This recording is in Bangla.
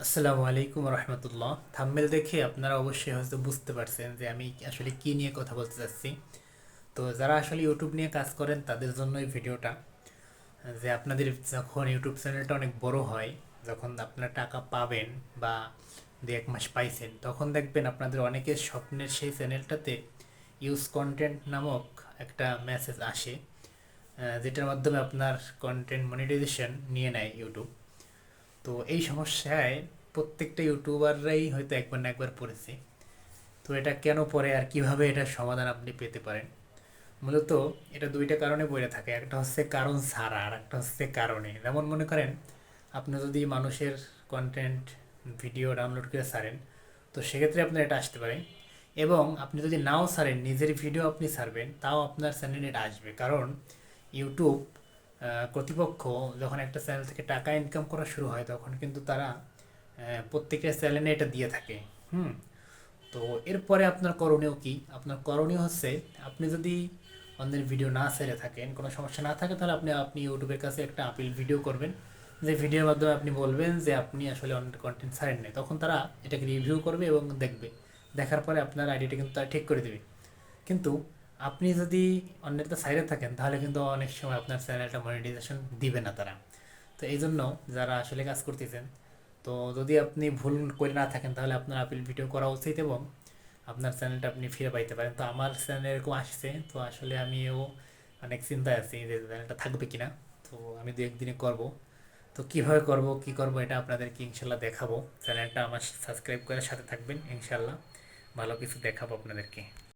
আসসালামু আলাইকুম রহমতুল্লাহ। থাম্বনেল দেখে আপনারা অবশ্যই হয়তো বুঝতে পারছেন যে আমি আসলে কি নিয়ে কথা বলতে চাচ্ছি। তো যারা আসলে ইউটিউব নিয়ে কাজ করেন তাদের জন্য এই ভিডিওটা, যে আপনাদের যখন ইউটিউব চ্যানেলটা অনেক বড় হয়, যখন আপনারা টাকা পাবেন বা 1 মাস পাইছেন, তখন দেখবেন আপনাদের অনেকের স্বপ্নের সেই চ্যানেলটাতে ইউজ কন্টেন্ট নামক একটা মেসেজ আসে, যেটার মাধ্যমে আপনার কন্টেন্ট মনিটাইজেশন নিয়ে নেয় ইউটিউব। তো এই সমস্যায় প্রত্যেকটা ইউটিউবাররাই হয়তো একবার না একবার পড়েছে। তো এটা কেন পড়ে আর কিভাবে এটার সমাধান আপনি পেতে পারেন? মূলত এটা দুইটা কারণে পড়ে থাকে, একটা হচ্ছে কারণ ছাড়া আর একটা হচ্ছে কারণে। যেমন মনে করেন, আপনি যদি মানুষের কন্টেন্ট ভিডিও ডাউনলোড করে ছাড়েন, তো সেক্ষেত্রে আপনার এটা আসতে পারে। এবং আপনি যদি নাও ছাড়েন, নিজের ভিডিও আপনি ছাড়বেন, তাও আপনার চ্যানেলে এটা আসবে। কারণ ইউটিউব কর্তৃপক্ষ যখন একটা চ্যানেল থেকে টাকা ইনকাম করা শুরু হয়, তখন কিন্তু তারা প্রত্যেকটা চ্যানেলে এটা দিয়ে থাকে। হুম। তো এরপরে আপনার করণীয় কি? আপনার করণীয় হচ্ছে, আপনি যদি অন্যের ভিডিও না ছেড়ে থাকেন, কোনো সমস্যা না থাকে, তাহলে আপনি আপনি ইউটিউবের কাছে একটা আপিল ভিডিও করবেন, যে ভিডিওর মাধ্যমে আপনি বলবেন যে আপনি আসলে অন্যের কন্টেন্ট ছাড়েন নাই। তখন তারা এটাকে রিভিউ করবে এবং দেখবে। দেখার পরে আপনার আইডিটা কিন্তু তারা ঠিক করে দেবে। কিন্তু আপনি যদি অন্যেরটা সাইডে থাকেন, তাহলে কিন্তু অনেক সময় আপনার চ্যানেলটা মনিটাইজেশন দিবে না তারা। তো এই জন্য যারা আসলে কাজ করতেছেন, তো যদি আপনি ভুল করে না থাকেন, তাহলে আপনার আপিল ভিডিও করা উচিত এবং আপনার চ্যানেলটা আপনি ফিরে পাইতে পারেন। তো আমার চ্যানেল এরকম আসছে, তো আসলে আমিও অনেক চিন্তায় আছি যে চ্যানেলটা থাকবে কিনা। তো আমি দু একদিনে করব। তো কীভাবে করব কী করব এটা আপনাদেরকে ইনশাল্লাহ দেখাবো। চ্যানেলটা আমার সাবস্ক্রাইব করে সাথে থাকবেন, ইনশাল্লাহ ভালো কিছু দেখাবো আপনাদেরকে।